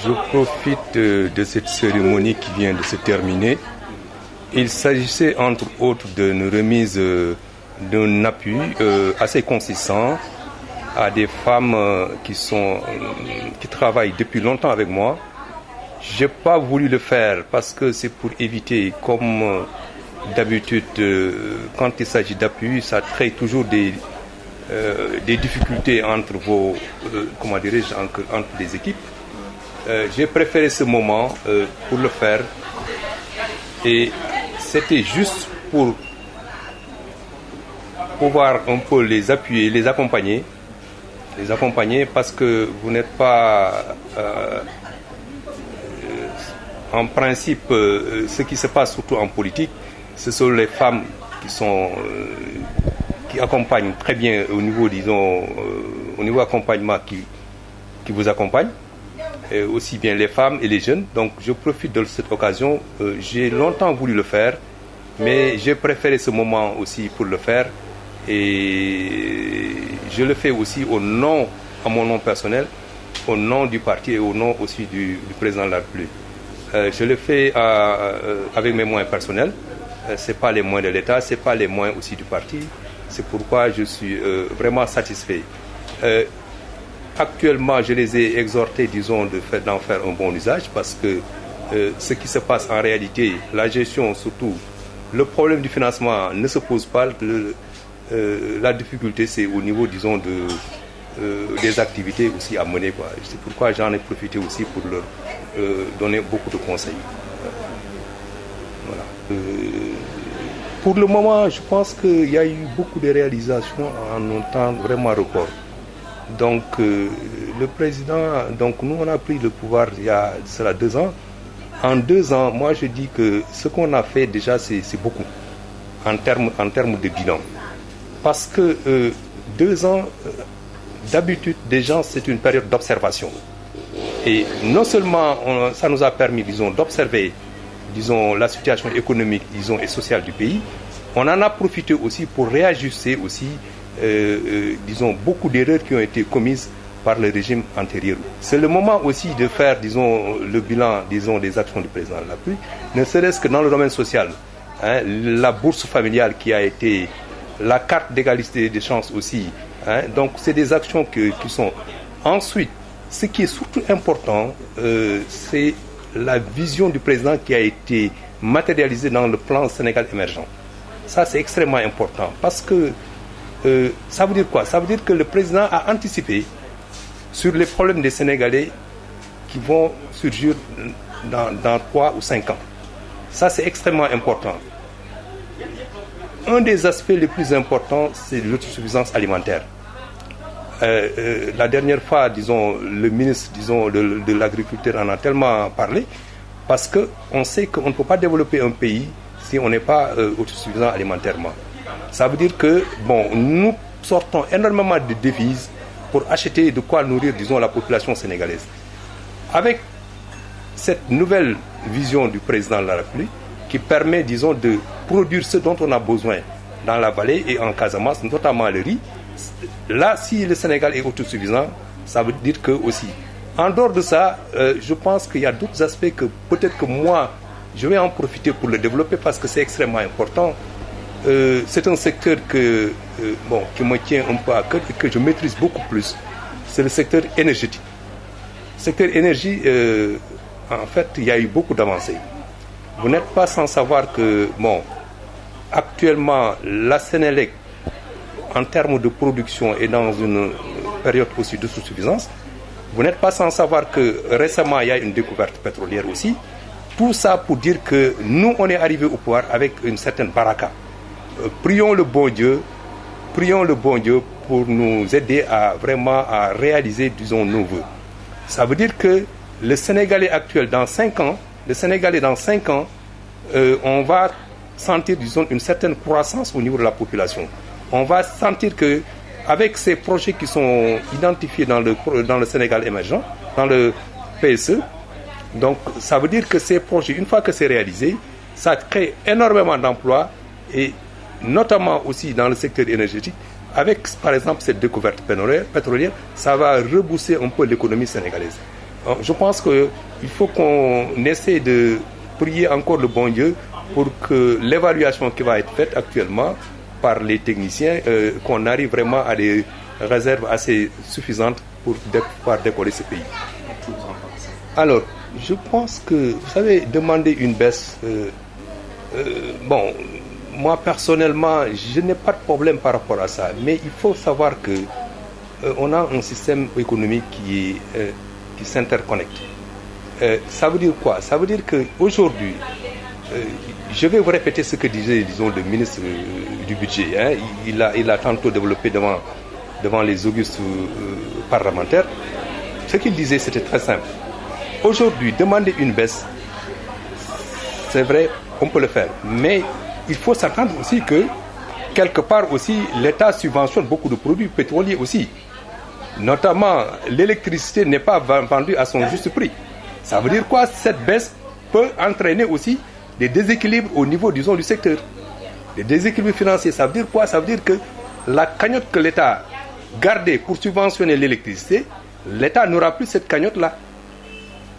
Je profite de cette cérémonie qui vient de se terminer. Il s'agissait entre autres d'une remise d'un appui assez consistant à des femmes qui travaillent depuis longtemps avec moi. Je n'ai pas voulu le faire parce que c'est pour éviter, comme d'habitude, quand il s'agit d'appui, ça crée toujours des difficultés entre entre les équipes. J'ai préféré ce moment pour le faire et c'était juste pour pouvoir un peu les appuyer, les accompagner parce que vous n'êtes pas en principe ce qui se passe surtout en politique, ce sont les femmes qui accompagnent très bien au niveau, au niveau accompagnement qui vous accompagnent, et aussi bien les femmes et les jeunes. Donc je profite de cette occasion. J'ai longtemps voulu le faire, mais j'ai préféré ce moment aussi pour le faire. Et je le fais aussi à mon nom personnel, au nom du parti et au nom aussi du président de la République. Je le fais avec mes moyens personnels. Ce n'est pas les moyens de l'État, ce n'est pas les moyens aussi du parti. C'est pourquoi je suis vraiment satisfait. Actuellement, je les ai exhortés, disons, d'en faire un bon usage parce que ce qui se passe en réalité, la gestion surtout, le problème du financement ne se pose pas. La difficulté, c'est au niveau, disons, des activités aussi à mener, quoi. C'est pourquoi j'en ai profité aussi pour leur donner beaucoup de conseils. Voilà. Pour le moment, je pense qu'il y a eu beaucoup de réalisations en un temps vraiment record. Donc, le président, nous on a pris le pouvoir il y a cela 2 ans. En 2 ans, moi je dis que ce qu'on a fait déjà, c'est beaucoup en termes de bilan. Parce que 2 ans, d'habitude, déjà, c'est une période d'observation. Et non seulement ça nous a permis, disons, d'observer, disons, la situation économique, disons, et sociale du pays, on en a profité aussi pour réajuster aussi, disons, beaucoup d'erreurs qui ont été commises par le régime antérieur. C'est le moment aussi de faire, disons, le bilan, disons, des actions du président de la République, ne serait-ce que dans le domaine social. La bourse familiale qui a été, la carte d'égalité des chances aussi. Donc, c'est des actions qui sont... Ensuite, ce qui est surtout important, c'est la vision du président qui a été matérialisée dans le plan Sénégal émergent. Ça, c'est extrêmement important parce que ça veut dire quoi? Ça veut dire que le président a anticipé sur les problèmes des Sénégalais qui vont surgir dans 3 ou 5 ans. Ça, c'est extrêmement important. Un des aspects les plus importants, c'est l'autosuffisance alimentaire. La dernière fois, disons, le ministre, disons, de l'Agriculture en a tellement parlé, parce qu'on sait qu'on ne peut pas développer un pays si on n'est pas autosuffisant alimentairement. Ça veut dire que, nous sortons énormément de devises pour acheter de quoi nourrir, disons, la population sénégalaise. Avec cette nouvelle vision du président de la République, qui permet, disons, de produire ce dont on a besoin dans la vallée et en Casamance, notamment le riz. Là, si le Sénégal est autosuffisant, ça veut dire que aussi. En dehors de ça, je pense qu'il y a d'autres aspects que peut-être que moi, je vais en profiter pour le développer parce que c'est extrêmement important. C'est un secteur qui me tient un peu à cœur et que je maîtrise beaucoup plus. C'est le secteur énergétique. Le secteur énergie, en fait, il y a eu beaucoup d'avancées. Vous n'êtes pas sans savoir que, actuellement, la Sénélec, en termes de production, est dans une période aussi de sous-suffisance. Vous n'êtes pas sans savoir que récemment, il y a une découverte pétrolière aussi. Tout ça pour dire que nous, on est arrivé au pouvoir avec une certaine baraka. Prions le bon Dieu pour nous aider à réaliser, disons, nos vœux. Ça veut dire que le Sénégalais actuel, dans 5 ans, on va sentir, disons, une certaine croissance au niveau de la population. On va sentir que, avec ces projets qui sont identifiés dans le Sénégal émergent, dans le PSE, donc ça veut dire que ces projets, une fois que c'est réalisé, ça crée énormément d'emplois et notamment aussi dans le secteur énergétique. Avec, par exemple, cette découverte pétrolière, ça va rebousser un peu l'économie sénégalaise. Je pense qu'il faut qu'on essaie de prier encore le bon Dieu pour que l'évaluation qui va être faite actuellement par les techniciens, qu'on arrive vraiment à des réserves assez suffisantes pour pouvoir décoller ce pays. Alors, je pense que, vous savez, demander une baisse, bon, moi personnellement, je n'ai pas de problème par rapport à ça, mais il faut savoir que on a un système économique qui s'interconnecte. Ça veut dire quoi? Ça veut dire qu'aujourd'hui, je vais vous répéter ce que disait, disons, le ministre du budget. Hein. Il a tantôt développé devant les augustes parlementaires. Ce qu'il disait, c'était très simple. Aujourd'hui, demander une baisse, c'est vrai, on peut le faire. Mais il faut s'attendre aussi que, quelque part aussi, l'État subventionne beaucoup de produits pétroliers aussi. Notamment, l'électricité n'est pas vendue à son juste prix. Ça veut dire quoi? Cette baisse peut entraîner aussi des déséquilibres au niveau, disons, du secteur. Des déséquilibres financiers, ça veut dire quoi? Ça veut dire que la cagnotte que l'État gardait pour subventionner l'électricité, l'État n'aura plus cette cagnotte-là.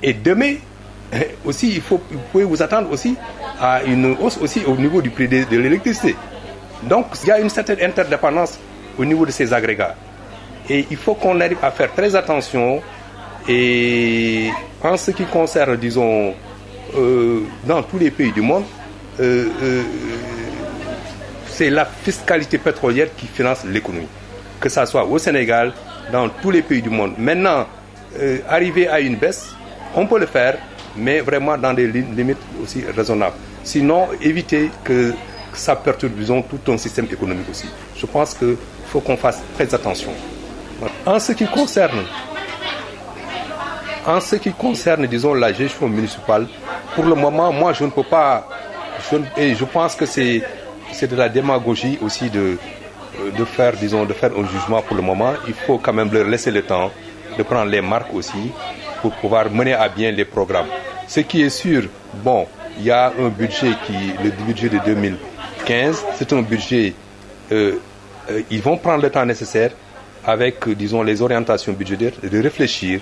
Et demain, aussi, vous pouvez vous attendre aussi à une hausse aussi au niveau du prix de l'électricité. Donc, il y a une certaine interdépendance au niveau de ces agrégats. Et il faut qu'on arrive à faire très attention. Et en ce qui concerne, disons, dans tous les pays du monde, c'est la fiscalité pétrolière qui finance l'économie. Que ce soit au Sénégal, dans tous les pays du monde. Maintenant, arriver à une baisse, on peut le faire, mais vraiment dans des limites aussi raisonnables. Sinon, éviter que ça perturbe, disons, tout un système économique aussi. Je pense qu'il faut qu'on fasse très attention. En ce qui concerne, disons, la gestion municipale, pour le moment, moi, je ne peux pas... Et je pense que c'est de la démagogie aussi de faire un jugement pour le moment. Il faut quand même leur laisser le temps de prendre les marques aussi pour pouvoir mener à bien les programmes. Ce qui est sûr, bon, il y a un budget le budget de 2015, c'est un budget, ils vont prendre le temps nécessaire avec, disons, les orientations budgétaires, de réfléchir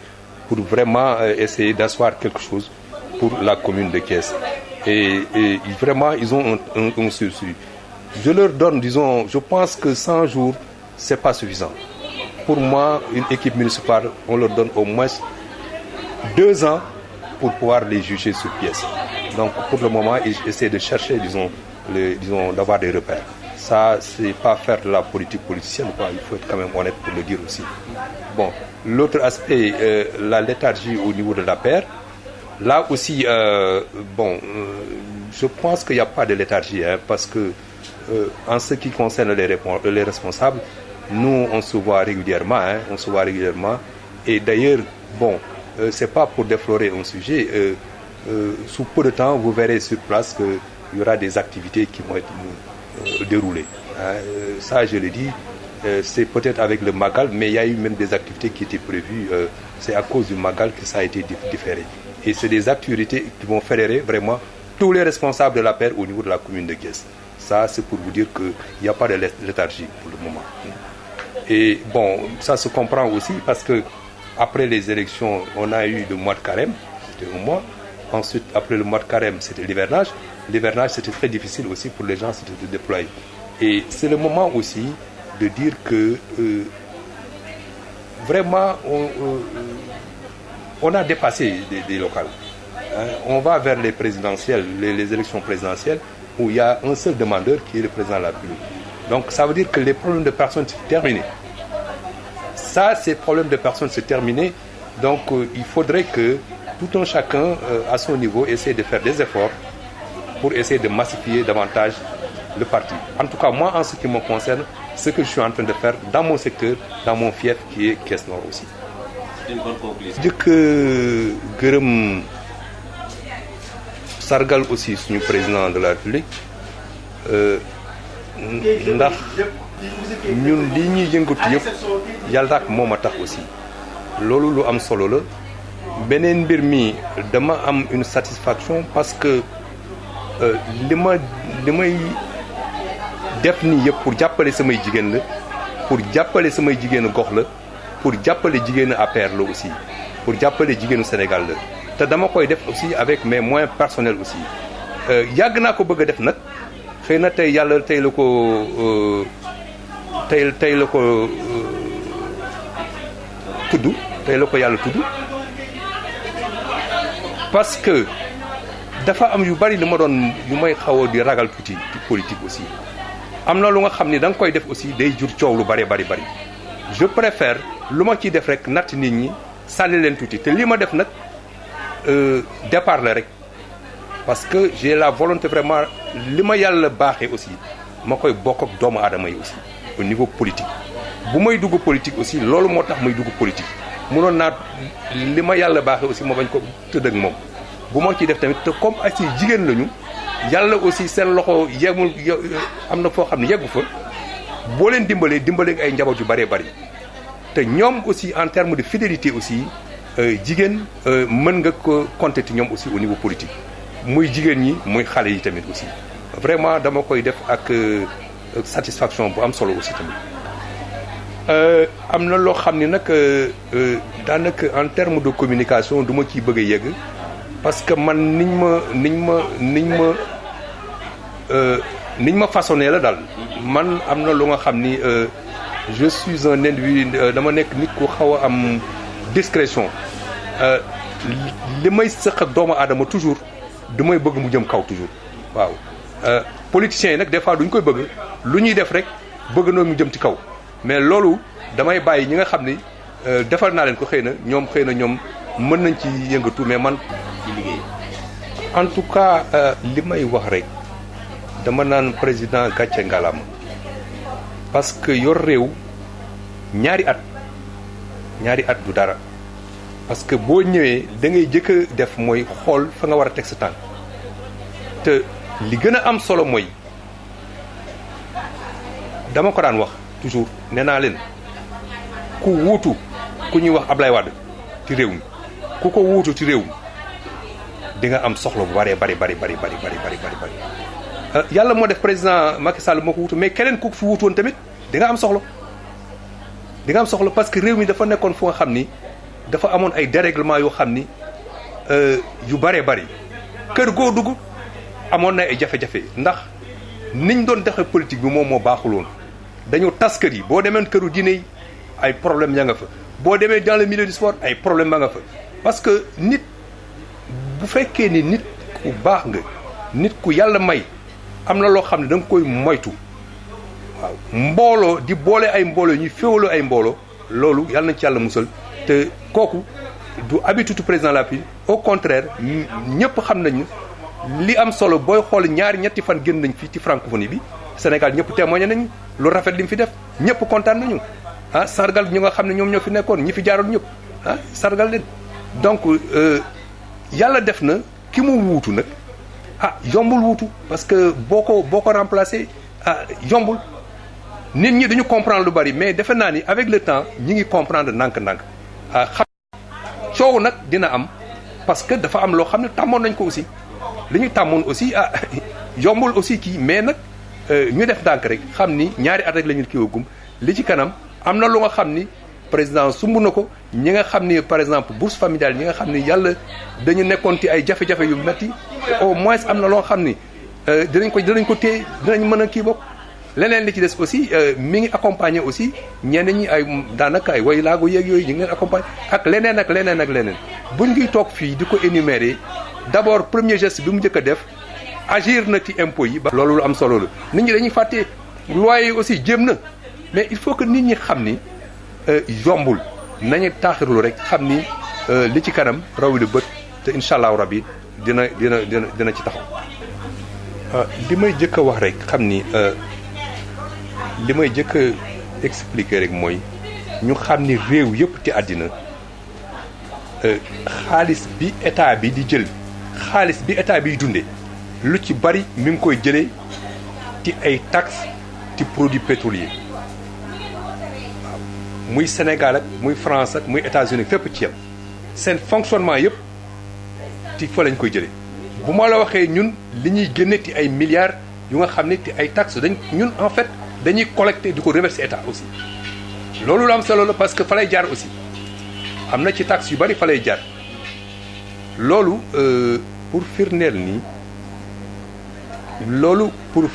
pour vraiment essayer d'asseoir quelque chose pour la commune de Thiès. Et vraiment, ils ont un sursis. Je leur donne, disons, je pense que 100 jours, ce n'est pas suffisant. Pour moi, une équipe municipale, on leur donne au moins 2 ans pour pouvoir les juger sur pièce. Donc, pour le moment, ils essaient de chercher, disons, d'avoir des repères. Ça, c'est pas faire de la politique politicienne, quoi. Il faut être quand même honnête pour le dire aussi. Bon, l'autre aspect, la léthargie au niveau de la paire. Là aussi, je pense qu'il n'y a pas de léthargie, hein, parce que en ce qui concerne les responsables, nous, on se voit régulièrement, Et d'ailleurs, bon, c'est pas pour déflorer un sujet. Sous peu de temps, vous verrez sur place qu'il y aura des activités qui vont être déroulées. Ça, je le dis, c'est peut-être avec le Magal, mais il y a eu même des activités qui étaient prévues. C'est à cause du Magal que ça a été différé. Et c'est des activités qui vont fédérer vraiment tous les responsables de la paire au niveau de la commune de Thiès. Ça, c'est pour vous dire qu'il n'y a pas de léthargie pour le moment. Et bon, ça se comprend aussi parce que après les élections, on a eu le mois de carême, c'était un mois. Ensuite, après le mois de carême, c'était l'hivernage. L'hivernage, c'était très difficile aussi pour les gens de déployer. Et c'est le moment aussi de dire que vraiment, on a dépassé des locales. On va vers les présidentielles, les élections présidentielles, où il y a un seul demandeur qui est le président de la République. Donc ça veut dire que les problèmes de personnes sont terminés. Ça, ces problèmes de personnes sont terminés. Donc il faudrait que tout un chacun, à son niveau, essaie de faire des efforts pour essayer de massifier davantage le parti. En tout cas, moi, en ce qui me concerne, ce que je suis en train de faire dans mon secteur, dans mon fief, qui est Thiès Nord aussi. Une bonne conclusion. Je gërëm sargal aussi suñu président de la République ndax ñun li ñuy yëngatu yëpp yàlla ak moom a tax aussi loolu lu am solo la beneen mbir mi dama am une satisfaction parce que li may def nii yëpp pour jàppale samay jigéen la pour jàppale samay jigéenu gox la pour jàppale jigéenu APR la aussi pour jàppale jigéenu Sénégal la te dama koy def aussi avec mes moyens personnels aussi yàgg naa ko bëgg a def nag xëy na tey yàlla tey la ko tey la ko tudd tey la ko yàlla tudd parce que dafa am yu bari li ma doon yu may xaw a di ragal tuuti ci politique aussi am na lu nga xam ni da nga koy def aussi day jur coow lu bari je préfère lu ma ciy def rek natt nit ñi sànni leen tuuti te li ma def nag départ la rek parce que j'ai la volonté vraiment li ma yàlla baaxee aussi ma koy bokk ak doomu aadama yi aussi au niveau politique bu may dugg politique aussi loolu moo tax may dugg politique mënoon naa li ma yàlla baaxee aussi ma bañ ko tëdd ak moom bu ma ciy def tamit te comme ay si jigéen lañu yàlla aussi seen loxo yemul am na foo xam ne yeggu fa boo leen dimbalee ay njaboot yu bëree bëri te ñoom aussi en termes de fidélité aussi jigéen mën nga ko compter ci ñoom aussi au niveau politique muy jigéen ñi muy xale yi tamit aussi vraiment dama koy def ak satisfaction bu am solo aussi tamit am na loo xam ni nag daanaka en termes de communication du ma ciy bëgg a yegg parce que man niñ ma façonné la daal man am na lu nga xam ni je suis un individu dama nekk nit ku xaw a am discrétion li may sëq ak doomu aadama toujours du may bëgg mu jëm kaw toujours waaw politiciens yi nag des fois duñ koy bëgg lu ñuy def rek bëgg na mu jëm ci kaw mais loolu damay bàyyi ñi nga xam ni defal naa leen ko xëy na ñoom mën nañ ci yëngatu mais man ci liggéey. en tout cas li may wax rek dama naan président gàcce ngalaama parce que yor réew ñaari at du dara parce que boo ñëwee da ngay jëkk a def mooy xool fa nga war a teg sa tànk te li gën a am solo mooy dama ko daan wax toujours nee naa leen ku wuutu ku ñuy wax Ablaye Wade ci réew mi ku ko wuutu ci réew mi di nga am soxla bu bëree bari yàlla moo def président Macky Sall moo ko wuutu mais keneen ku fi wuutu woon tamit di nga am soxla parce que réew mi dafa nekkoon fu nga xam ni dafa amoon ay dérèglement yoo xam ni yu bëree bëri kër goo dugg amoon na ay jafe-jafe ndax niñ doon defee politique bi moom moo baaxul woon dañu tas kër yi boo demee këru diine yi ay problème ya nga fa boo demee dans le milieu du sport ay problème ba nga fa parce que nit bu fekkee ni nit ku baax nga nit ku yàlla may am na loo xam ne da nga koy moytu waaw mbooloo di boole ay mbooloo ñuy féewaloo ay mbooloo loolu yàlla nañ ci yàlla musal te kooku du habitude président de la République au contraire ñëpp xam nañu li am solo booy xool ñetti fan génn nañ fii ci francophonie bi Sénégal ñëpp témoigné nañu lu rafet li mu fi def ñëpp kontaan nañu sargal ñu nga xam ne ñoom ñoo fi nekkoon ñi fi jaaroon ñëpp sargal leen donc yàlla def na ki mu wuutu nag yombul wuutu parce que boo ko remplacé yombul nit ñi dañu comprendre lu bari mais defe naa ni avec le temps ñi ngi comprendre ndànk-ndànk xam coow nag dina am parce que dafa am loo xam ne tàmmoon nañ ko aussi li ñu tàmmoon aussi yombul aussi kii mais nag ñu def ndànk rek xam ni ñaari at rek la ñu kiiwagum li ci kanam am na lu nga xam ni président sumb na ko ñi nga xam ni par exemple bourse familiale ñi nga xam ni yàlla dañu nekkoon ci ay jafe-jafe yu metti au moins am na loo xam ni dinañ ko téye dinañ mën a kii bokk leneen li ci des aussi mi ngi accompagner aussi ñenn ñi ay daanaka ay way laago yeeg yooyu ñu ngi leen accompagner ak leneen buñ ngi toog fii di ko énumérer d'abord premier geste bi mu njëkk a def agir na ci impôts yi. loolu lu am solo la nit ñi dañuy fàtte loyer yi aussi jéem na mais il faut que nit ñi xam ni yombul nañu taaxirlu rek xam ni li ci kanam raw li bët te incha allahu rabi dina ci taxaw. li may jëkk a wax rek xam ni li may jëkk a expliquer rek mooy ñu xam ni réew yëpp ci àddina xaalis bi état bi di jël xaalis bi état biy dundee lu ci bari mi ngi koy jëlee ci ay taxes ci produits pétroliers waaw muy Sénégal ak muy France ak muy États-Unis fépp ci yam seen fonctionnement yëpp ci fa lañ koy jëlee bu ma la waxee ñun li ñuy génne ci ay milliards yu nga xam ne ci ay taxes ñun en fait dañuy collecter di ko reverser état aussi loolu lu am solo la parce que fa lay jaar aussi am na ci taxe yu bari fa lay jaar loolu pour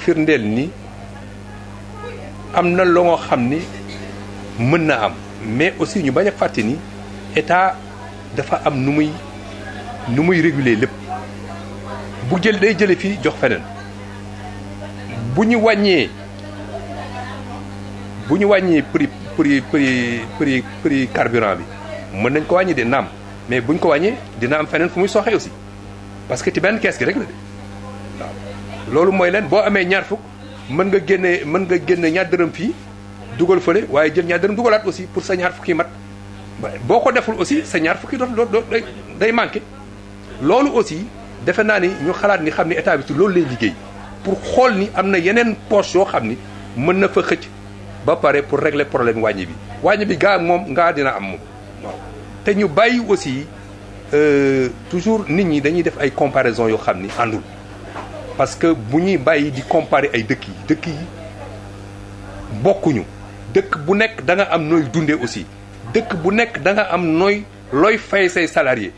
firndeel ni am na loo xam ni mën na am mais aussi ñu bañ a fàtte ni état dafa am nu muy réguler lépp bu day jële fii jox feneen bu ñu wàññee prix carburant bi mën nañ ko wàññi de naam mais buñ ko wàññee dina am feneen fu muy soxee aussi parce que ci benn kees gi rek la de waaw loolu mooy leen boo amee ñaar fukk mën nga génne ñaar dërëm fii dugal fële waaye jël ñaar dërëm dugalaat aussi pour sa ñaar fukki mat boo ko deful aussi sa ñaar fukki day manqué loolu aussi defe naa ni ñu xalaat ni xam ni état bi ci loolu lay liggéey pour xool ni am na yeneen poche yoo xam ni mën na fa xëcc ba pare pour régler problème wàññi bi gaa moom ngaa dina am moom waaw te ñu bàyyi aussi toujours nit ñi dañuy def ay comparaison yoo xam ni àndul parce que bu ñuy bàyyi di comparer ay dëkk yi bokkuñu dëkk bu nekk da nga am nooy dundee aussi dëkk bu nekk da nga am looy fay say salarié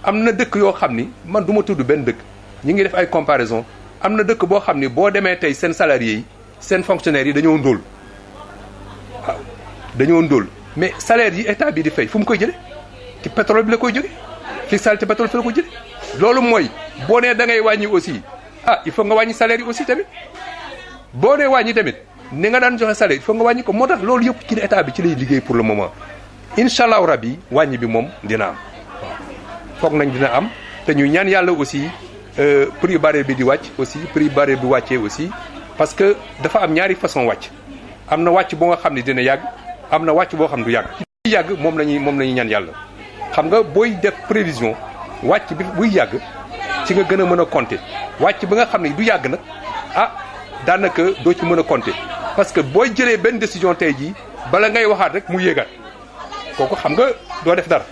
am na dëkk yoo xam ni man du ma tudd benn dëkk ñu ngi def ay comparaison am na dëkk boo xam ni boo demee tey seen salariés yi seen fonctionnaires yi dañoo ndóol waaw dañoo ndóol mais salaire yi état bi di fay fu mu koy jële ci pétrole bi la koy jóge fiscalité pétrole fi la koy jële loolu mooy boo nee da ngay wàññi aussi il faut nga wàññi salaire yi aussi tamit boo nee wàññi tamit ni nga daan joxe salaire il faut nga wàññi ko moo tax loolu yëpp ci état bi ci lay liggéey pour le moment incha allahu rabi wàññi bi moom dina am foog nañ dina am te ñu ñaan yàlla aussi prix baril bi di wàcc aussi prix baril bi wàccee aussi parce que dafa am ñaari façon wàcc am na wàcc boo nga xam ne dina yàgg am na wàcc boo xam ne du yàgg ci yàgg moom lañuy ñaan yàlla xam nga booy def prévision wàcc bi buy yàgg ci nga gën a mën a compter wàcc bi nga xam ne du yàgg nag daanaka doo ci mën a compter parce que booy jëlee benn décision tey jii bala ngay waxaat rek mu yéegaat kooku xam nga doo def dara